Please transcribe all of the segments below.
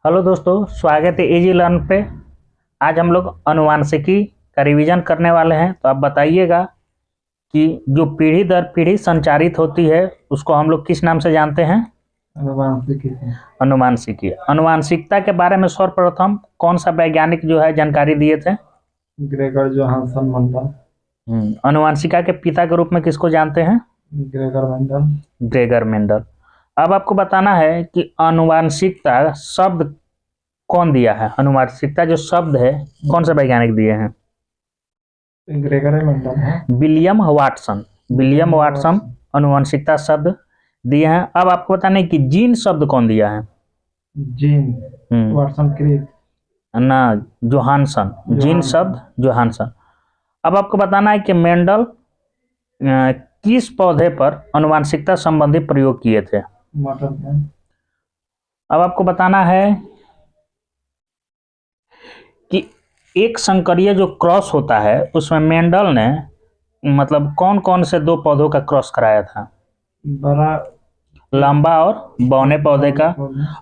Hello दोस्तों, स्वागत है इजी लर्न पे। आज हम लोग अनुवांशिकी का रिवीजन करने वाले हैं। तो आप बताइएगा कि जो पीढ़ी दर पीढ़ी संचारित होती है उसको हम लोग किस नाम से जानते हैं? अनुवांशिकी। अनुवांशिकी। अनुवांशिकता के बारे में सर्वप्रथम कौन सा वैज्ञानिक जो है जानकारी दिए थे? ग्रेगर जोहानसन मंडल। अनुवांशिका के पिता के रूप में किसको जानते हैं? Gregor Mendel. Gregor Mendel. अब आपको बताना है कि अनुवांशिकता शब्द कौन दिया है। अनुवांशिकता जो शब्द है कौन से वैज्ञानिक दिए हैं? ग्रेगर मेंडल है। William Watson. विलियम वाटसन अनुवांशिकता शब्द दिए हैं। अब आपको बताना है कि जीन शब्द कौन दिया है? जीन वाटसन क्रिक ना, जोहानसन। जीन शब्द जोहानसन। अब आपको बताना है कि मेंडल किस पौधे पर अनुवांशिकता संबंधी प्रयोग किए थे? मटर में। अब आपको बताना है कि एक संकरीय जो क्रॉस होता है उसमें मेंडल ने मतलब कौन कौन से दो पौधों का क्रॉस कराया था? बड़ा लंबा और बौने पौधे का।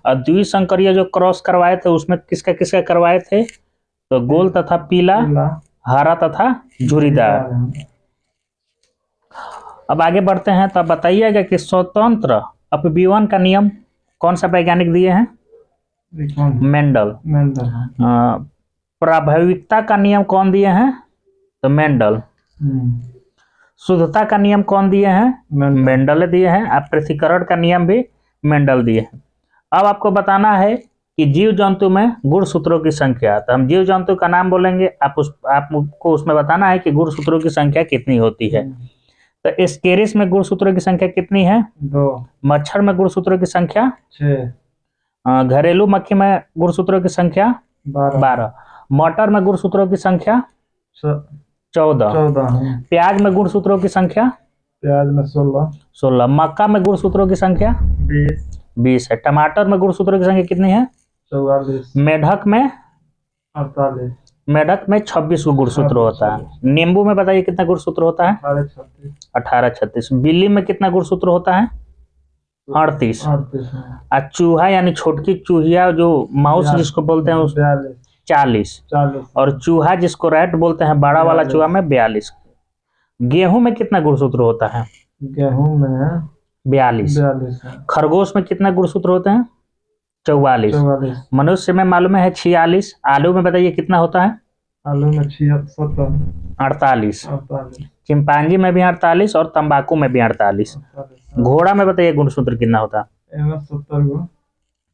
और द्विसंकरीय जो क्रॉस करवाए थे उसमें किसका किसका करवाए थे? तो गोल तथा पीला, हरा तथा झुरीदार। अब आगे बढ़ते हैं। तो आप बताइएगा कि स्वतंत्र अपव्यवन का नियम कौन सा वैज्ञानिक दिए हैं? मेंडल। प्रभाविकता का नियम कौन दिए हैं? तो मेंडल। शुद्धता का नियम कौन दिए हैं? मेंडल दिए हैं। आप पृथक्करण का नियम भी मेंडल दिए हैं। अब आपको बताना है कि जीव जंतु में गुणसूत्रों की संख्या। तो हम जीव जंतु का नाम बोलेंगे, आपको उसमें बताना है कि गुणसूत्रों की संख्या कितनी होती है। तो स्केरिस में गुणसूत्रों की संख्या कितनी है? 2। मच्छर में गुणसूत्रों की संख्या 6। घरेलू मक्खी में गुणसूत्रों की संख्या 12। मटर में गुणसूत्रों की संख्या 14। प्याज में गुणसूत्रों की संख्या? प्याज में 16। मक्का में गुणसूत्रों की संख्या 20 है। टमाटर में गुणसूत्रों की संख्या कितनी है? 44। मेढक में 48। मेढक में 26 गुणसूत्र होता है। नींबू में बताइए कितना गुणसूत्र होता है? 18 36। बिल्ली में कितना गुणसूत्र होता है? 38। और चूहा यानी छोटकी चूहिया जो माउस जिसको बोलते हैं उस 40। और चूहा जिसको रैट बोलते हैं बड़ा वाला चूहा में 42। गेहूं में कितना गुणसूत्र होता है? गेहूं में 42। खरगोश में कितना गुणसूत्र होते हैं? 44। मनुष्य में मालूम है 46। आलू में बताइए कितना होता है? आलू में 48। चिंपांजी में भी 48 और तंबाकू में भी 48। घोड़ा में बताइए गुणसूत्र कितना होता है?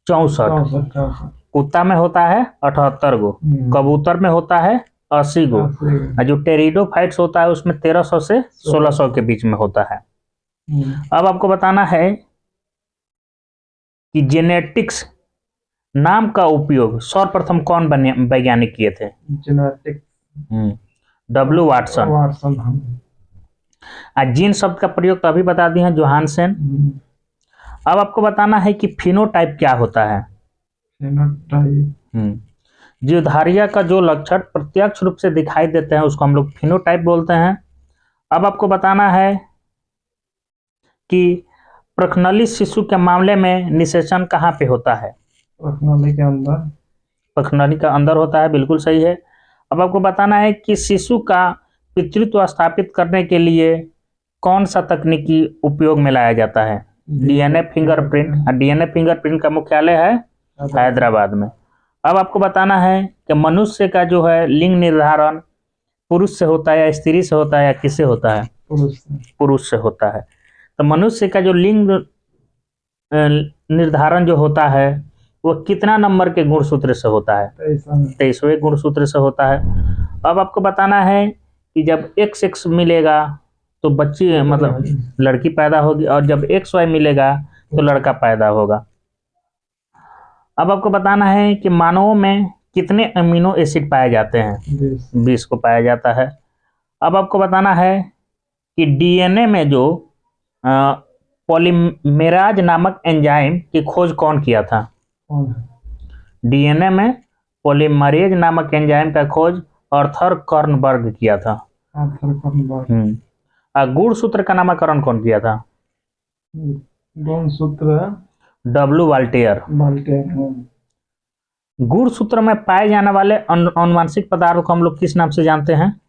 64। कुत्ता में होता है 78 गो। कबूतर में होता है 80 गो। और जो टेरिडोफाइट्स होता है उसमें 1300 से 1600 के बीच में होता है। अब आपको बताना है कि जेनेटिक्स नाम का उपयोग सर्वप्रथम कौन वैज्ञानिक किए थे? W Watson. जीन शब्द का प्रयोग तो अभी बता दिए हैं, जोहानसन। अब आपको बताना है कि फिनोटाइप क्या होता है? जीवधारिया का जो लक्षण प्रत्यक्ष रूप से दिखाई देते हैं उसको हम लोग फिनोटाइप बोलते हैं। अब आपको बताना है कि प्रखनली शिशु के मामले में निषेचन कहाँ पे होता है? प्रखनली के अंदर। प्रखनली का अंदर होता है, बिल्कुल सही है। अब आपको बताना है कि शिशु का पितृत्व स्थापित करने के लिए कौन सा तकनीकी उपयोग में लाया जाता है? DNA fingerprint. डीएनए फिंगरप्रिंट का मुख्यालय है हैदराबाद में। अब आपको बताना है कि मनुष्य का जो है लिंग निर्धारण पुरुष से होता है या स्त्री से होता है या किससे होता है? पुरुष से होता है। तो मनुष्य का जो लिंग निर्धारण जो होता है वो कितना नंबर के गुणसूत्र से होता है? 23वें गुणसूत्र से होता है। अब आपको बताना है कि जब XX मिलेगा तो बच्ची मतलब लड़की पैदा होगी, और जब XY मिलेगा तो लड़का पैदा होगा। अब आपको बताना है कि मानवों में कितने अमीनो एसिड पाए जाते हैं? 20 को पाया जाता है। अब आपको बताना है कि डीएनए में जो पॉलीमेराज नामक एंजाइम की खोज कौन किया था? डीएनए में पॉलीमरेज नामक एंजाइम का खोज आर्थर कर्नबर्ग किया था। गुणसूत्र का नामकरण कौन किया था? गुणसूत्र डब्ल्यू वाल्टेयर। गुणसूत्र में पाए जाने वाले अनुवांशिक पदार्थों को हम लोग किस नाम से जानते हैं?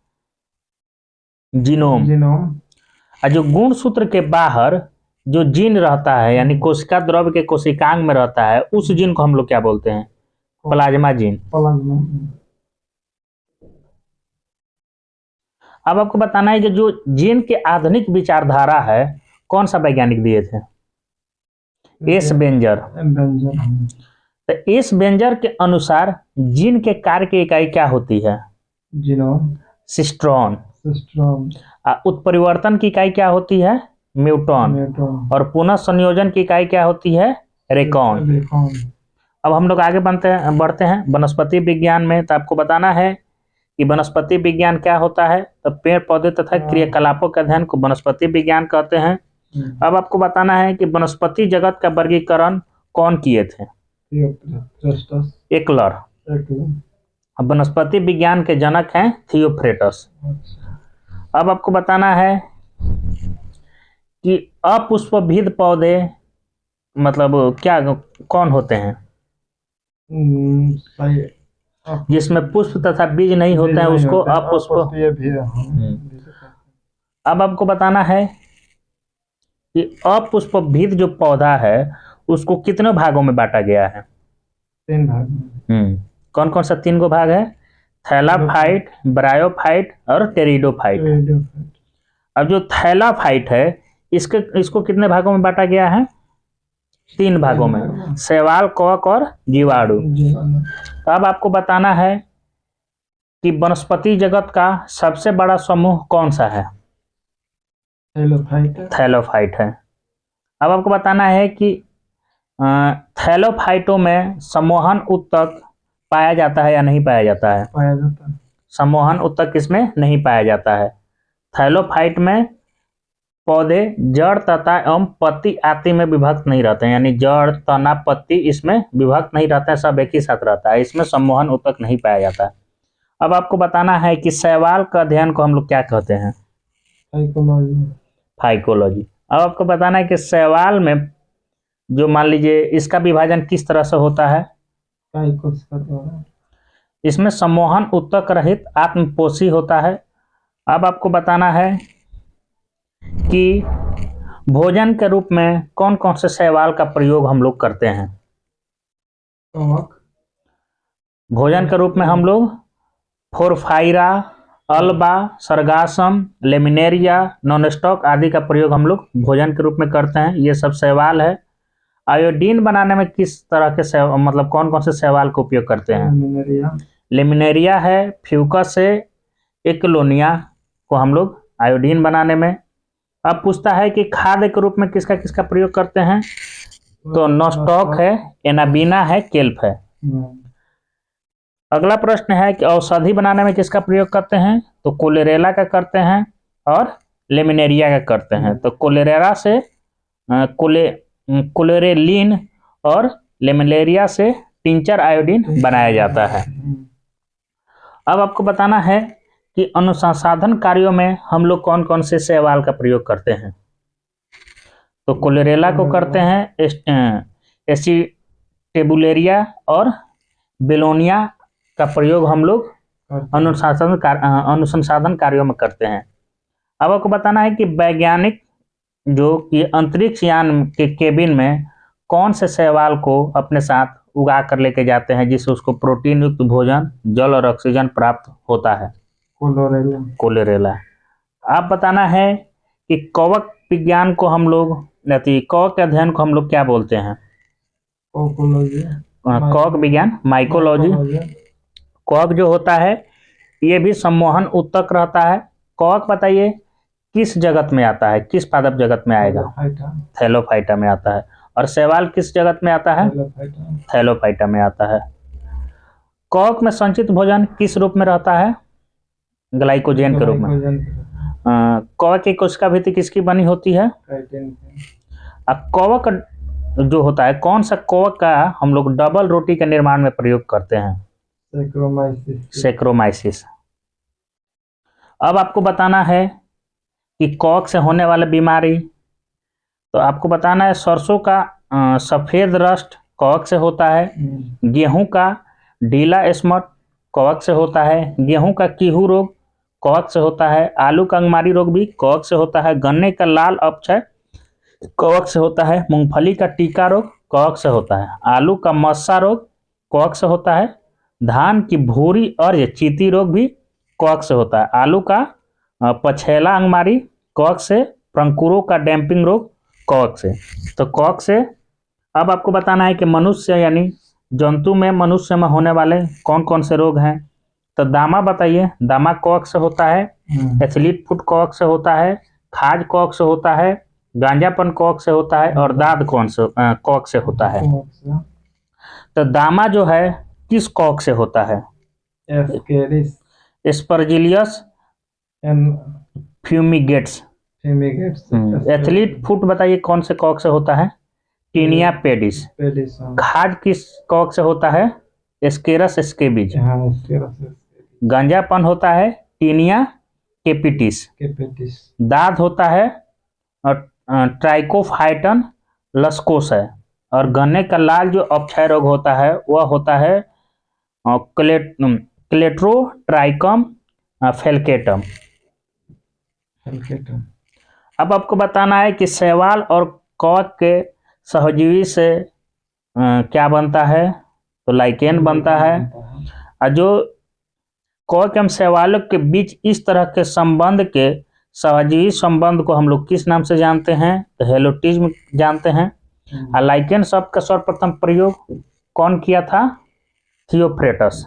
जीनोम। जीनोम। और जो गुणसूत्र के बाहर जो जीन रहता है यानी कोशिका द्रव्य के कोशिकांग में रहता है, उस जीन को हम लोग क्या बोलते हैं? Plasma gene. अब आपको बताना है कि जो जीन के आधुनिक विचारधारा है, कौन सा वैज्ञानिक दिए थे? S Berger. तो एस बेंजर के अनुसार जीन के कार्य की इकाई क्या होती है? जीनोम। सिस्ट्रॉन। उत्परिवर्तन की इकाई क्या होती है? न्यूटन। और पुनः संयोजन की इकाई क्या होती है? रेकॉन। अब हम लोग आगे बढ़ते हैं वनस्पति विज्ञान में। तो आपको बताना है कि वनस्पति विज्ञान क्या होता है। तो पेड़ पौधे तथा क्रियाकलापों के अध्ययन को वनस्पति विज्ञान कहते हैं। अब आपको बताना है कि वनस्पति जगत का वर्गीकरण कौन किए थे? एकलर। अब वनस्पति विज्ञान के जनक हैं थियोफ्रेटस। अब आपको बताना है कि अपुष्पविद पौधे मतलब क्या कौन होते हैं? जिसमें पुष्प तथा बीज नहीं होते हैं उसको अपुष्प। अब आपको बताना है कि अपुष्पविद जो पौधा है उसको कितने भागों में बांटा गया है? 3 भाग। कौन कौन सा 3 गो भाग है? थैलाफाइट, ब्रायोफाइट और टेरिडोफाइट। अब जो थैलाफाइट है इसको कितने भागों में बांटा गया है? 3 भागों में, शैवाल, कवक और जीवाणु। अब आपको बताना है कि वनस्पति जगत का सबसे बड़ा समूह कौन सा है? थैलोफाइट है। अब आपको बताना है कि थैलोफाइटों में सम्मोहन उत्तक पाया जाता है या नहीं पाया जाता है? पाया जाता है। सम्मोहन उत्तक इसमें नहीं पाया जाता है। थैलोफाइट में पौधे जड़ तथा एवं पत्ती आदि में विभक्त नहीं रहते हैं, यानी जड़, तना, पत्ती इसमें विभक्त नहीं रहता है, सब एक ही साथ रहता है। इसमें सम्मोहन उत्तक नहीं पाया जाता है। अब आपको बताना है कि शैवाल का अध्ययन को हम लोग क्या कहते हैं? फाइकोलॉजी। अब आपको बताना है कि शैवाल में जो मान लीजिए इसका विभाजन किस तरह से होता है? इसमें सम्मोहन उत्तक रहित आत्मपोषी होता है। अब आपको बताना है कि भोजन के रूप में कौन कौन से शैवाल का प्रयोग हम लोग करते हैं? भोजन के रूप में हम लोग फोरफाइरा, अल्बा, सरगासम, लेमिनेरिया, नॉनस्टॉक आदि का प्रयोग हम लोग भोजन के रूप में करते हैं। ये सब शैवाल है। आयोडीन बनाने में किस तरह के मतलब कौन कौन से शैवाल का उपयोग करते हैं? लेमिनेरिया है, फ्यूकस है, एक्लोनिया को हम लोग आयोडीन बनाने में। अब पूछता है कि खाद्य के रूप में किसका किसका प्रयोग करते हैं? तो नॉस्टॉक है, एनाबीना है, केल्प है। अगला प्रश्न है कि औषधि बनाने में किसका प्रयोग करते हैं? तो कोलेरेला का करते हैं और लेमिनेरिया का करते हैं। तो कोलेरेला से कोलेरेलिन और लेमिनेरिया से टिंचर आयोडीन बनाया जाता है। अब आपको बताना है कि अनुसंधान कार्यों में हम लोग कौन कौन से शैवाल का प्रयोग करते हैं? तो कोलेरेला को करते हैं, एसिटेबुलेरिया और बेलोनिया का प्रयोग हम लोग अनुसंधान कार्यों में करते हैं। अब आपको बताना है कि वैज्ञानिक जो कि अंतरिक्ष यान के केबिन में कौन से शैवाल को अपने साथ उगा कर लेके जाते हैं जिससे उसको प्रोटीन युक्त भोजन, जल और ऑक्सीजन प्राप्त होता है? कोलेरेला। आप बताना है कि कवक विज्ञान को हम लोग कवक के अध्ययन को हम लोग क्या बोलते हैं? कवक विज्ञान, माइकोलॉजी। कवक जो होता है ये भी सम्मोहन उत्तक रहता है। कवक बताइए किस जगत में आता है, किस पादप जगत में आएगा? थैलोफाइटा में आता है। और शैवाल किस जगत में आता है? थैलोफाइटा में आता है। कवक में संचित भोजन किस रूप में रहता है? ग्लाइकोजन के रूप में। कवक की कोशिका भित्ति किसकी बनी होती है? अब कवक जो होता है, कौन सा कवक का हम लोग डबल रोटी के निर्माण में प्रयोग करते हैं? सेक्रोमाइसिस। अब आपको बताना है कि कवक से होने वाले बीमारी, तो आपको बताना है सरसों का सफेद रस्ट कवक से होता है। गेहूं का ढीला स्मट कवक से होता है। गेहूं का कीहू रोग कवक से होता है। आलू का अंगमारी रोग भी कवक से होता है। गन्ने का लाल अपक्षय कवक से होता है। मूंगफली का टीका रोग कवक से होता है। आलू का मस्सा रोग कवक से होता है। धान की भूरी और ये चीती रोग भी कवक से होता है। आलू का पछेला अंगमारी कवक से। पंकुरों का डैम्पिंग रोग कवक से। तो कवक से अब आपको बताना है कि मनुष्य यानी जंतु में मनुष्य में होने वाले कौन कौन से रोग हैं। तो दामा बताइए, दामा कवक से होता है। एथलीट फुट कवक से होता है। खाज कवक से होता है। गांजापन कवक से होता है। और दाद कौन से कवक से होता है। तो दामा जो है किस कवक से होता है। एस्परजिलियस फ्यूमिगेट्स। एथलीट फुट बताइए कौन से कवक से होता है। Tinea pedis. खाज किस कवक से होता है। एस्केरस स्केबिज। गांजापन होता है टीनिया केपिटिस। दाद होता है ट्राइकोफाइटन लस्कोस है। और गन्ने का लाल जो अपक्षय रोग होता है वह होता है क्लेट्रोट्राइकम फेल्केटम। अब आपको बताना है कि शैवाल और कवक के सहजीवी से क्या बनता है। तो लाइकेन बनता है। और जो कवक एवं शैवालों के बीच इस तरह के संबंध के सहजीवी संबंध को हम लोग किस नाम से जानते हैं। तो हेलोटिज्म जानते हैं। और लाइकेन शब्द का सर्वप्रथम प्रयोग कौन किया था। थियोफ्रेटस।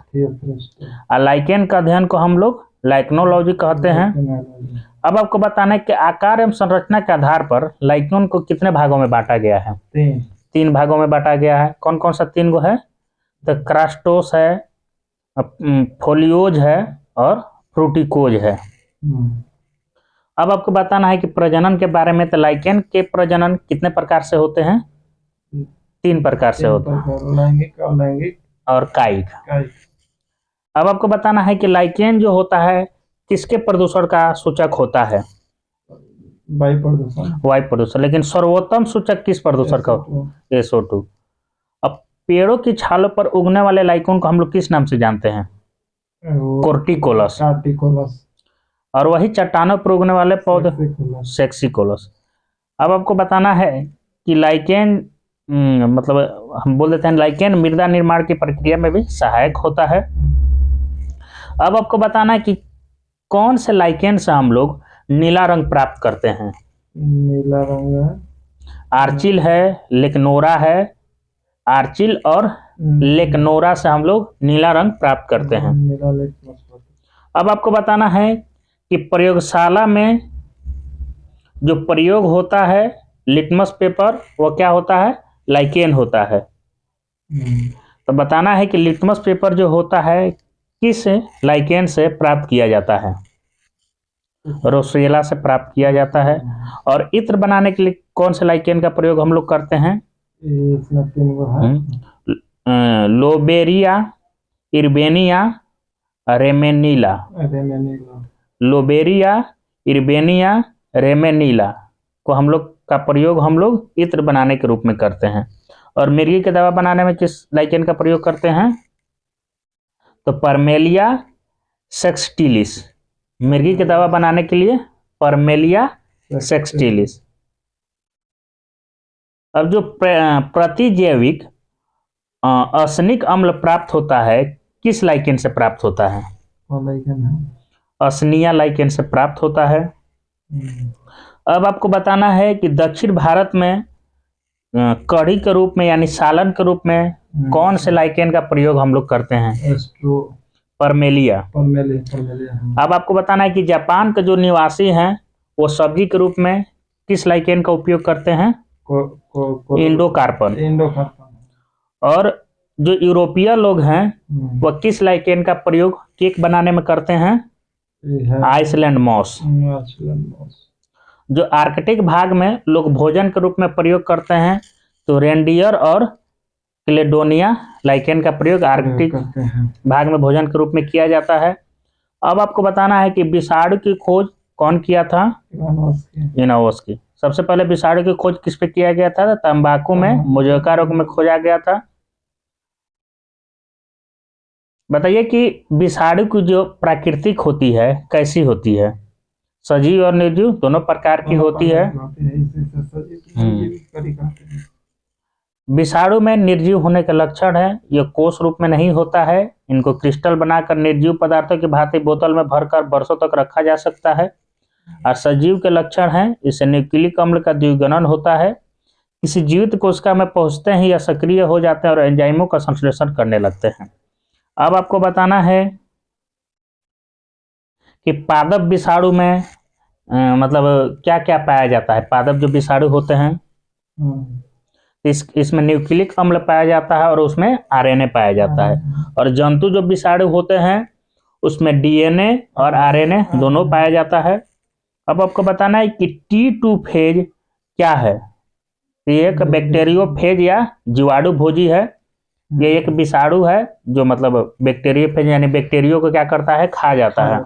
और लाइकेन का अध्ययन को हम लोग लाइकेनोलॉजी कहते हैं। अब आपको बताना है कि आकार एवं संरचना के आधार पर लाइकेन को कितने भागों में बांटा गया है। 3 भागों में बांटा गया है। कौन कौन सा 3 गो है। तो क्रास्टोस है, फोलियोज है और फ्रूटिकोज है। अब आपको बताना है कि प्रजनन के बारे में। तो लाइकेन के प्रजनन कितने प्रकार से होते हैं। 3 प्रकार से होते हैं, लैंगिक और कायिक। अब आपको बताना है कि लाइकेन जो होता है किसके प्रदूषण का सूचक होता है। वायु प्रदूषण। लेकिन सर्वोत्तम सूचक किस प्रदूषण का। SO2। अब पेड़ों की छालों पर उगने वाले लाइकेन को हम लोग किस नाम से जानते हैं। कोर्टिकोलस। और वही चट्टानों पर उगने वाले पौधे सेक्सिकोलस। अब आपको बताना है कि लाइकेन मतलब हम बोल देते हैं लाइकेन मृदा निर्माण की प्रक्रिया में भी सहायक होता है। अब आपको बताना है कि कौन से लाइकेन से हम लोग नीला रंग प्राप्त करते हैं। नीला रंग आर्चिल है, लेकनोरा है। आर्चिल और लेकनोरा से हम लोग नीला रंग प्राप्त करते हैं। अब आपको बताना है कि प्रयोगशाला में जो प्रयोग होता है लिटमस पेपर वो क्या होता है। लाइकेन होता है। तो बताना है कि लिटमस पेपर जो होता है किस लाइकेन से प्राप्त किया जाता है। रोसेला से प्राप्त किया जाता है। और इत्र बनाने के लिए कौन से लाइकेन का प्रयोग हम लोग करते हैं। लोबेरिया, इर्बेनिया, रेमेनीला। लोबेरिया, इर्बेनिया, रेमेनीला को हम लोग का प्रयोग हम लोग इत्र बनाने के रूप में करते हैं। और मिर्गी की दवा बनाने में किस लाइकेन का प्रयोग करते हैं। तो परमेलिया सेक्सटिलिस। मिर्गी की दवा बनाने के लिए परमेलिया सेक्सटिलिस। अब जो प्रतिजैविक असनिक अम्ल प्राप्त होता है किस लाइकेन से प्राप्त होता है। असनिया लाइकेन से प्राप्त होता है। अब आपको बताना है कि दक्षिण भारत में कढ़ी के रूप में यानी सालन के रूप में कौन से लाइकेन का प्रयोग हम लोग करते हैं। परमेलिया। अब आपको बताना है कि जापान के जो निवासी हैं वो सब्जी के रूप में किस लाइकेन का उपयोग करते हैं। इंडोकार्पन। और जो यूरोपीय लोग हैं वह किस लाइकेन का प्रयोग केक बनाने में करते हैं। Iceland moss. जो आर्कटिक भाग में लोग भोजन के रूप में प्रयोग करते हैं तो रेंडियर और क्लेडोनिया लाइकेन का प्रयोग आर्कटिक भाग में भोजन के रूप में किया जाता है। अब आपको बताना है कि विषाणु की खोज कौन किया था। इवानोव्स्की। सबसे पहले विषाणु की खोज किस पे किया गया था। तंबाकू में मोज़ेका रोग में खोजा गया था। बताइए कि विषाणु की जो प्राकृतिक होती है कैसी होती है? सजीव और निर्जीव दोनों प्रकार की होती है। विषाणु में निर्जीव होने के लक्षण है, यह कोष रूप में नहीं होता है, इनको क्रिस्टल बनाकर निर्जीव पदार्थों की भांति बोतल में भरकर वर्षों तक रखा जा सकता है। और सजीव के लक्षण हैं, इससे न्यूक्लिक अम्ल का द्विगुणन होता है, किसी जीवित कोशिका में पहुंचते हैं या सक्रिय हो जाते हैं और एंजाइमों का संश्लेषण करने लगते हैं। अब आपको बताना है कि पादप विषाणु में मतलब क्या क्या पाया जाता है। पादप जो विषाणु होते हैं इसमें न्यूक्लिक अम्ल पाया जाता है और उसमें आरएनए पाया जाता है। और जंतु जो विषाणु होते हैं उसमें डीएनए और आरएनए दोनों पाया जाता है। अब आपको बताना है कि T2 फेज क्या है। ये एक बैक्टीरियोफेज या जीवाणु भोजी है। ये एक विषाणु है जो मतलब बैक्टीरियोफेज यानी बैक्टीरियो को क्या करता है, खा जाता है।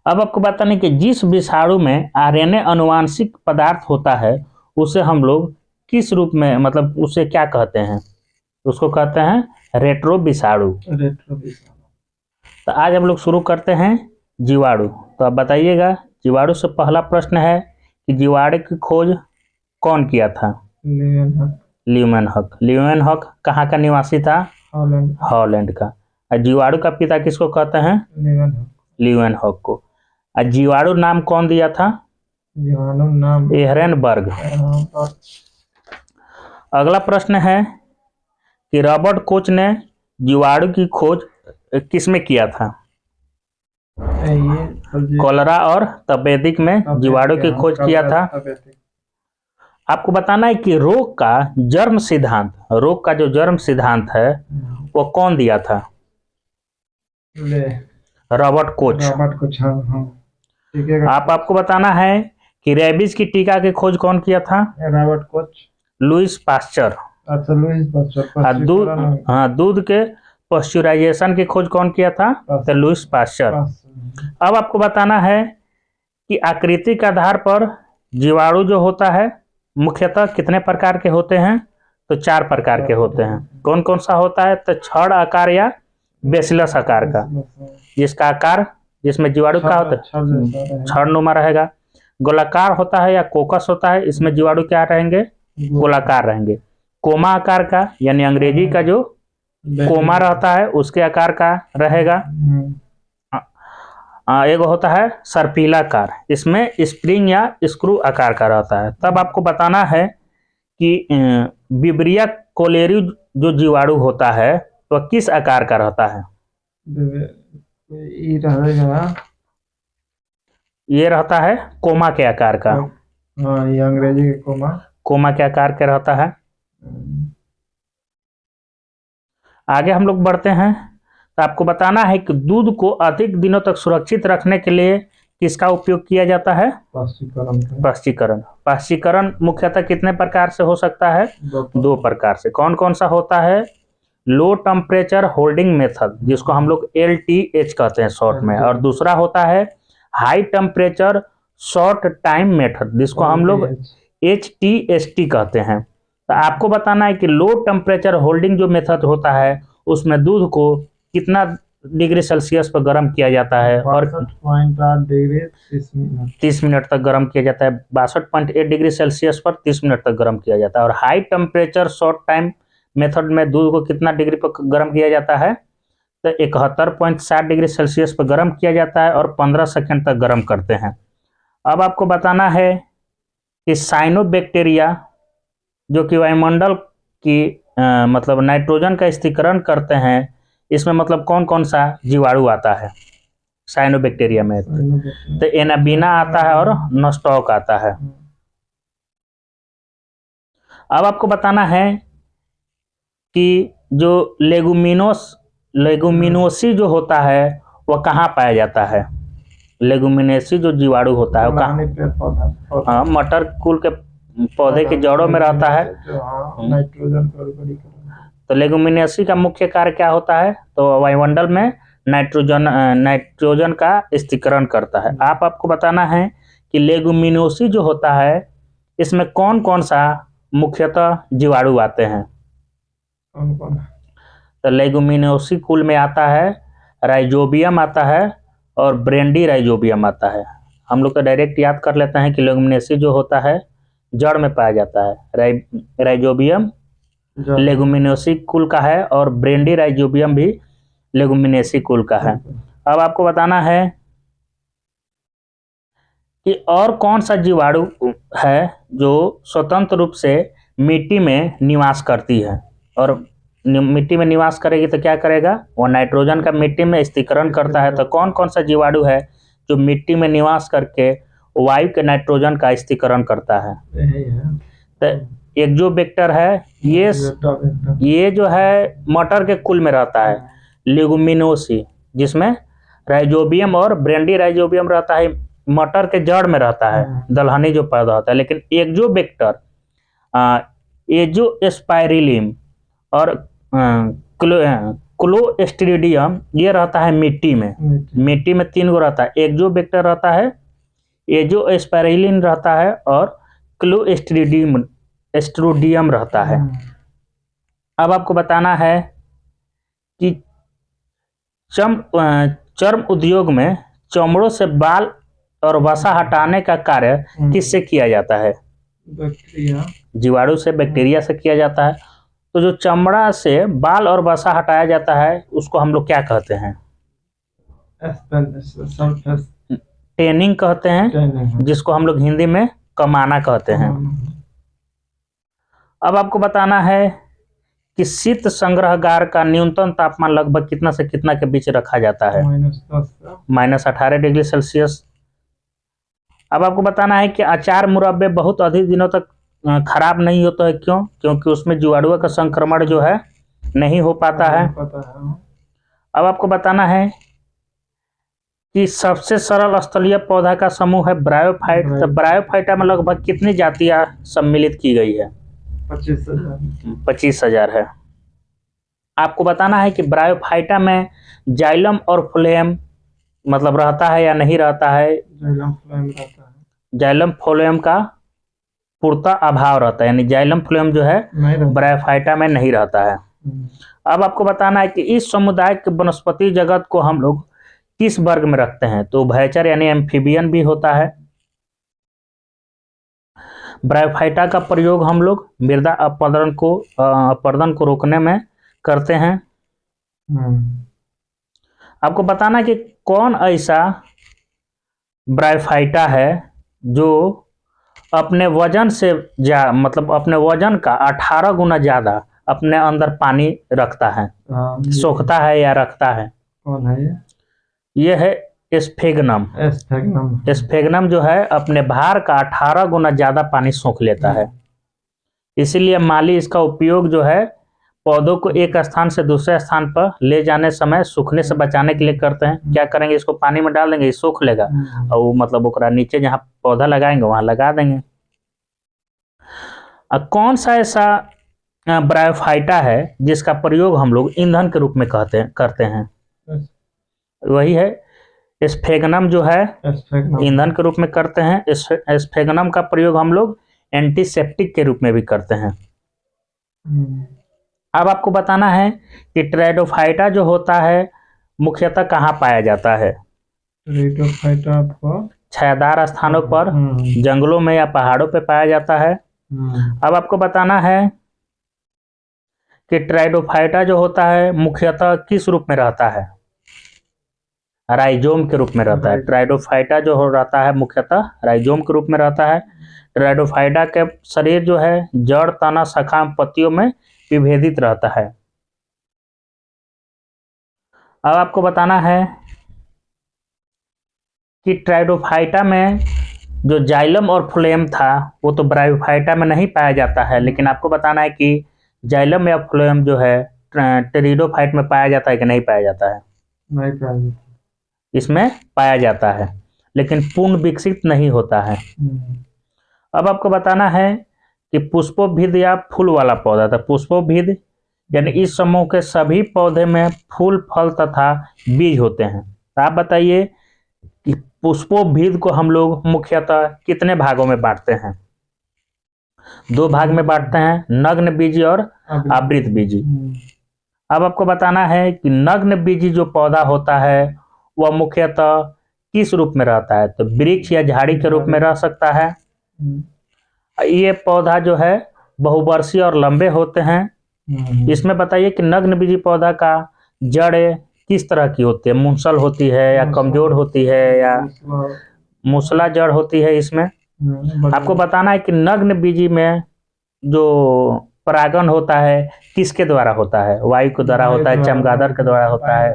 अब आपको बताना है कि जिस विषाणु में आरएनए अनुवांशिक पदार्थ होता है उसे हम लोग किस रूप में मतलब उसे क्या कहते हैं? उसको कहते हैं रेट्रो विषाणु। तो आज हम लोग शुरू करते हैं जीवाणु। तो आप बताइएगा, जीवाणु से पहला प्रश्न है कि जीवाणु की खोज कौन किया था? ल्यूमेनहॉक। ल्यूमेनहॉक कहाँ का निवासी था? हॉलैंड का। और जीवाणु का पिता किसको कहते हैं? ल्यूमेनहॉक को। और जीवाणु नाम कौन दिया था? जीवाणु नाम एहरेनबर्ग। अगला प्रश्न है कि रॉबर्ट कोच ने जीवाणु की खोज किसमें किया था? कॉलरा और तपेदिक में जीवाणु की खोज किया था। आपको बताना है कि रोग का जन्म सिद्धांत है वो कौन दिया था? Robert Koch. आपको बताना है कि रेबीज की टीका की खोज कौन किया था? Robert Koch. Lewis pasture. अच्छा, लुईस पास्चर। दूध के पास्चुराइजेशन की खोज कौन किया था? तो लुईस पास्चर। अब आपको बताना है कि आकृति के आधार पर जीवाणु जो होता है मुख्यतः कितने प्रकार के होते हैं? तो 4 प्रकार के होते हैं। कौन कौन सा होता है? तो छड़ आकार या बेसिलस आकार का, जिसका आकार जिसमें जीवाणु का होता है छड़ नुमा रहेगा। गोलाकार होता है या कोकस होता है, इसमें जीवाणु क्या रहेंगे? गोलाकार रहेंगे। कोमा आकार का यानी अंग्रेजी का जो कोमा रहता है उसके आकार का रहेगा। एक होता है सर्पिलाकार, इसमें स्प्रिंग या स्क्रू आकार का रहता है। तब आपको बताना है कि विब्रिया कोलेरी जो जीवाणु होता है तो किस आकार का रहता है? ये रहता है कोमा के आकार का। ये अंग्रेजी के कोमा के आकार का रहता है। आगे हम लोग बढ़ते हैं। तो आपको बताना है कि दूध को अधिक दिनों तक सुरक्षित रखने के लिए किसका उपयोग किया जाता है? पाश्चीकरण। पाश्चीकरण मुख्यतः कितने प्रकार से हो सकता है? 2 प्रकार से। कौन कौन सा होता है? लो टेम्परेचर होल्डिंग मेथड, जिसको हम लोग LTH कहते हैं शॉर्ट में, और दूसरा होता है high temperature short time method, जिसको हम लोग HTST कहते हैं। तो आपको बताना है कि लो टेम्परेचर होल्डिंग जो मेथड होता है उसमें दूध को कितना डिग्री सेल्सियस पर गर्म किया जाता है? और 30 मिनट तक गर्म किया जाता है। 62.8 डिग्री सेल्सियस पर 30 मिनट तक गर्म किया जाता है। और high temperature short time method में दूध को कितना डिग्री पर गर्म किया जाता है? तो 71.7 डिग्री सेल्सियस पर गर्म किया जाता है और 15 सेकंड तक गर्म करते हैं। अब आपको बताना है कि साइनोबैक्टीरिया जो कि वायुमंडल की मतलब नाइट्रोजन का स्थिरीकरण करते हैं, इसमें मतलब कौन कौन सा जीवाणु आता है साइनोबैक्टीरिया में? तो एनाबीना आता है और नोस्टॉक आता है। अब आपको बताना है कि जो लेगुमिनोसी जो होता है वह कहाँ पाया जाता है? लेगुमिनेसी जो जीवाणु होता है वो कहाँ? मटर कुल के पौधे के जड़ों में रहता है। तो लेगुमिनेसी का मुख्य कार्य क्या होता है? तो वायुमंडल में नाइट्रोजन का स्थिरीकरण करता है। आपको बताना है कि लेगुमिनोसी जो होता है इसमें कौन कौन सा मुख्यतः जीवाणु आते हैं? तो लेगुमिनोसी कुल में आता है राइजोबियम आता है और ब्रेंडी राइजोबियम आता है। हम लोग तो डायरेक्ट याद कर लेते हैं कि लेगुमिनेसी जो होता है जड़ में पाया जाता है। राइजोबियम लेगुमिनोसी कुल का है और ब्रेंडी राइजोबियम भी लेगुमिनेसी कुल का है। अब आपको बताना है कि और कौन सा जीवाणु है जो स्वतंत्र रूप से मिट्टी में निवास करती है, और मिट्टी में निवास करेगी तो क्या करेगा, वो नाइट्रोजन का मिट्टी में स्थिरीकरण करता है। तो कौन कौन सा जीवाणु है जो मिट्टी में निवास करके वायु के नाइट्रोजन का स्थिरीकरण करता है? तो एक जो वेक्टर है ये जो है मटर के कुल में रहता है लेगुमिनोसी, जिसमें राइजोबियम और ब्रेंडी राइजोबियम रहता है, मटर के जड़ में रहता है, दलहनी जो पैदा होता है। लेकिन एक जो वेक्टर एजोस्पाइरिलम और क्लोस्ट्रिडियम ये रहता है मिट्टी में। मिट्टी में 3 गो रहता है, एक जो वेक्टर रहता है, एजोस्पाइरिलम रहता है और क्लोस्ट्रिडियम रहता है। अब आपको बताना है कि चर्म उद्योग में चमड़ों से बाल और वसा हटाने का कार्य किससे किया जाता है? बैक्टीरिया, जीवाणु से, बैक्टीरिया से किया जाता है। तो जो चमड़ा से बाल और वसा हटाया जाता है उसको हम लोग क्या कहते हैं? टैनिंग कहते हैं, जिसको हम लोग हिंदी में कमाना कहते हैं। अब आपको बताना है कि शीत संग्रहगार का न्यूनतम तापमान लगभग कितना से कितना के बीच रखा जाता है? -18 डिग्री सेल्सियस। अब आपको बताना है कि अचार मुरब्बे बहुत अधिक दिनों तक खराब नहीं होता है। क्यों? क्योंकि उसमें जीवाणुओं का संक्रमण जो है नहीं हो पाता है। अब आपको बताना है कि सबसे सरल स्थलीय पौधा का समूह है ब्रायोफाइट। तो ब्रायोफाइटा में लगभग कितनी जातियां सम्मिलित की गई है? 25,000 है। आपको बताना है कि ब्रायोफाइटा में जाइलम और फ्लोएम मतलब रहता है या नहीं रहता है? जाइलम फ्लोएम का पूर्णतः अभाव रहता है, यानी जाइलम फ्लोएम जो है ब्रायोफाइटा में नहीं रहता है। अब आपको बताना है कि इस समुदाय के वनस्पति जगत को हम लोग किस वर्ग में रखते हैं? तो उभयचर यानी एम्फीबियन भी होता है। ब्रायोफाइटा का प्रयोग हम लोग मृदा अपरदन को रोकने में करते हैं। आपको बताना कि कौन ऐसा ब्रायोफाइटा है जो अपने वजन से मतलब अपने वजन का 18 गुना ज्यादा अपने अंदर पानी रखता है, सोखता है या रखता है? कौन है ये है स्फेगनम। स्फेगनम जो है अपने भार का 18 गुना ज्यादा पानी सोख लेता है। इसीलिए माली इसका उपयोग जो है पौधों को एक स्थान से दूसरे स्थान पर ले जाने समय सूखने से बचाने के लिए करते हैं। क्या करेंगे, इसको पानी में डाल देंगे, ये सूख लेगा और वो मतलब ओकरा नीचे जहाँ पौधा लगाएंगे वहां लगा देंगे। कौन सा ऐसा ब्रायोफाइटा है जिसका प्रयोग हम लोग ईंधन के रूप में करते हैं? वही है स्फेगनम जो है ईंधन के रूप में करते हैं। स्फेगनम का प्रयोग हम लोग एंटीसेप्टिक के रूप में भी करते हैं। अब आपको बताना है कि ट्राइडोफाइटा जो होता है मुख्यतः कहाँ पाया जाता है? ट्राइडोफाइटा आपको छायादार स्थानों पर, जंगलों में या पहाड़ों पर पाया जाता है। अब आपको बताना है कि ट्राइडोफाइटा जो होता है मुख्यतः किस रूप में रहता है? राइजोम के रूप में रहता है। ट्राइडोफाइटा जो हो रहता है मुख्यतः राइजोम के रूप में रहता है। ट्राइडोफाइटा के शरीर जो है जड़, तना, शाखा, पत्तियों में विभेदित रहता है। अब आपको बताना है कि ट्राइडोफाइटा में जो जाइलम और फ्लोएम था वो तो ब्रायोफाइटा में नहीं पाया जाता है, लेकिन आपको बताना है कि जाइलम या फ्लोएम जो है टेरिडोफाइट में पाया जाता है कि नहीं पाया जाता है? नहीं पाया जाता। इसमें पाया जाता है लेकिन पूर्ण विकसित नहीं होता है। अब आपको बताना है कि पुष्पोभिद या फूल वाला पौधा था। पुष्पोभिद यानी इस समूह के सभी पौधे में फूल, फल तथा बीज होते हैं। तो आप बताइए कि पुष्पोभिद को हम लोग मुख्यतः कितने भागों में बांटते हैं? 2 भाग में बांटते हैं, नग्न बीजी और आवृत बीजी। अब आपको बताना है कि नग्न बीजी जो पौधा होता है वह मुख्यतः किस रूप में रहता है। तो वृक्ष या झाड़ी के रूप में रह सकता है। ये पौधा जो है बहुवर्षीय और लंबे होते हैं। इसमें बताइए कि नग्न बीजी पौधा का जड़ किस तरह की होती है, मूसल होती है या कमजोर होती है या मूसला जड़ होती है। इसमें आपको बताना है कि नग्न बीजी में जो परागण होता है किसके द्वारा होता है। वायु के द्वारा होता है, चमगादड़ के द्वारा होता है,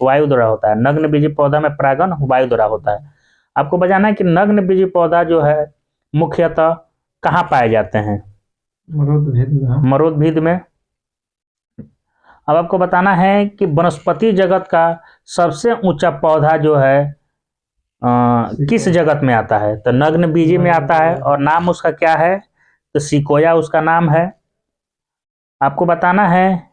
वायु द्वारा होता है। नग्न बीजी पौधा में परागण वायु द्वारा होता है। आपको बताना है कि नग्न बीजी पौधा जो है मुख्यतः कहाँ पाए जाते हैं, मरोदभिद में। अब आपको बताना है कि वनस्पति जगत का सबसे ऊंचा पौधा जो है किस जगत में आता है। तो नग्न बीजी में आता है और नाम उसका क्या है, तो सिकोया उसका नाम है। आपको बताना है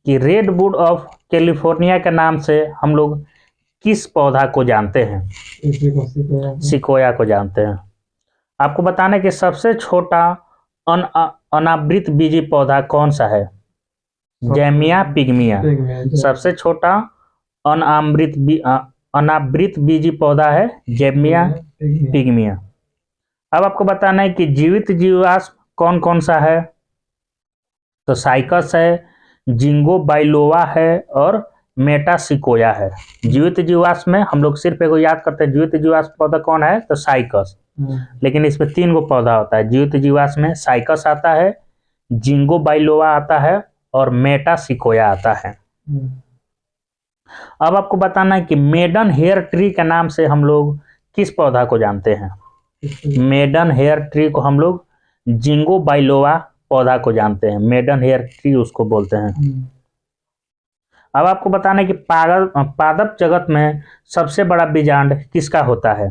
कि रेडवुड ऑफ कैलिफोर्निया के नाम से हम लोग किस पौधा को जानते हैं, सिकोया को जानते हैं। आपको बताना है कि सबसे छोटा अनावृत बीजी पौधा कौन सा है, जैमिया पिग्मिया। सबसे छोटा अनावृत बीजी पौधा है जैमिया पिग्मिया। अब आपको बताना है कि जीवित जीवाश्म कौन कौन सा है। तो साइकस है, जिंगो बाइलोवा है और मेटासिकोया है। जीवित जीवाश्म में हम लोग सिर्फ एगो याद करते हैं, जीवित जीवाश्म पौधा कौन है, तो साइकस। लेकिन इसमें 3 गो पौधा होता है जीवित जीवाश्म में। साइकस आता है, जिंगो बाइलोवा आता है और मेटासिकोया आता है। अब आपको बताना है कि मेडन हेयर ट्री के नाम से हम लोग किस पौधा को जानते हैं। मेडन हेयर ट्री को हम लोग जिंगो बाइलोवा पौधा को जानते हैं, मेडन हेयर ट्री उसको बोलते हैं। अब आपको बताना है कि पादप जगत में सबसे बड़ा बीजांड किसका होता है,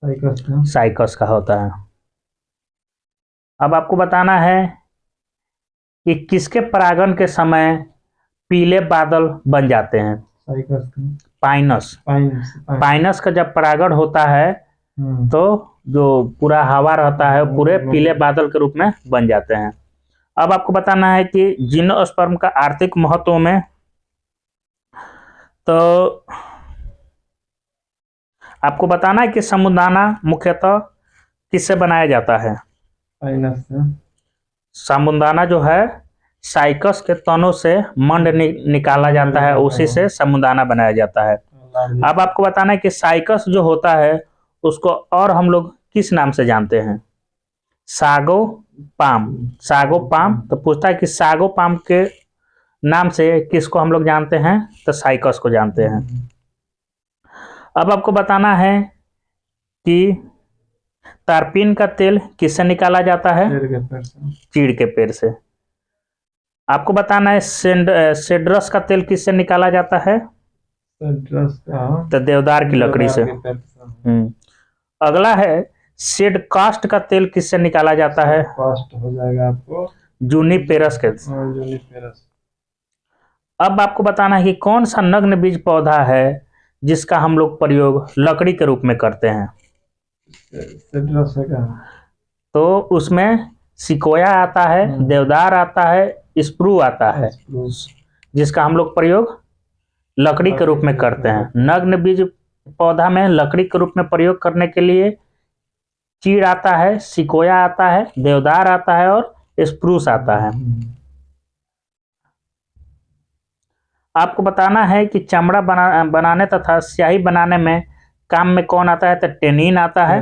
साइकस का होता है। अब आपको बताना है कि किसके परागण के समय पीले बादल बन जाते हैं, पाइनस का जब परागण होता है तो जो पूरा हवा रहता है पूरे पीले बादल के रूप में बन जाते हैं। अब आपको बताना है कि जिम्नोस्पर्म का आर्थिक महत्व में, तो आपको बताना है कि साबूदाना मुख्यतः किससे बनाया जाता है, साबूदाना जो है साइकस के तनों से मंड निकाला जाता है, उसी से साबूदाना बनाया जाता है। अब आपको बताना है कि साइकस जो होता है उसको और हम लोग किस नाम से जानते हैं, सागो पाम। तो पूछता है कि सागो पाम के नाम से किसको हम लोग जानते हैं, तो साइकस को जानते हैं। अब आपको बताना है कि तारपीन का तेल किससे निकाला जाता है, चीड़ के पेड़ से। आपको बताना है सेड्रस का तेल किससे निकाला जाता है, तो देवदार की लकड़ी से। अगला है सीड कास्ट का तेल किससे निकाला जाता है, कास्ट हो जाएगा आपको जूनिपेरस के। अब आपको बताना है कि कौन सा नग्न बीज पौधा है जिसका हम लोग प्रयोग लकड़ी के रूप में करते हैं। तो उसमें सिकोया आता है, देवदार आता है, स्प्रू आता है, जिसका हम लोग प्रयोग लकड़ी के रूप में करते हैं। नग्न बीज पौधा में लकड़ी के रूप में प्रयोग करने के लिए चीड़ आता है, सिकोया आता है, देवदार आता है और स्प्रूस आता है। आपको बताना है कि चमड़ा बनाने तथा स्याही बनाने में काम में कौन आता है, तो टेनिन आता है।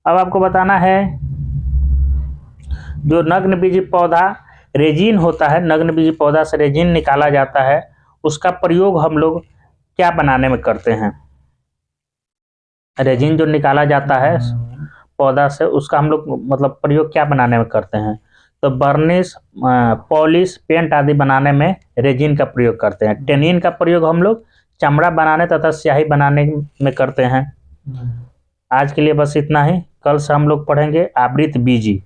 अब आपको बताना है जो नग्न बीजी पौधा रेजिन होता है, नग्न बीजी पौधा से रेजिन निकाला जाता है, उसका प्रयोग हम लोग क्या बनाने में करते हैं। रेजिन जो निकाला जाता है पौधा से उसका हम लोग मतलब प्रयोग क्या बनाने में करते हैं, तो बर्निश, पॉलिश, पेंट आदि बनाने में रेजिन का प्रयोग करते हैं। टेनिन का प्रयोग हम लोग चमड़ा बनाने तथा स्याही बनाने में करते हैं। आज के लिए बस इतना ही। कल से हम लोग पढ़ेंगे आवृत बीजी।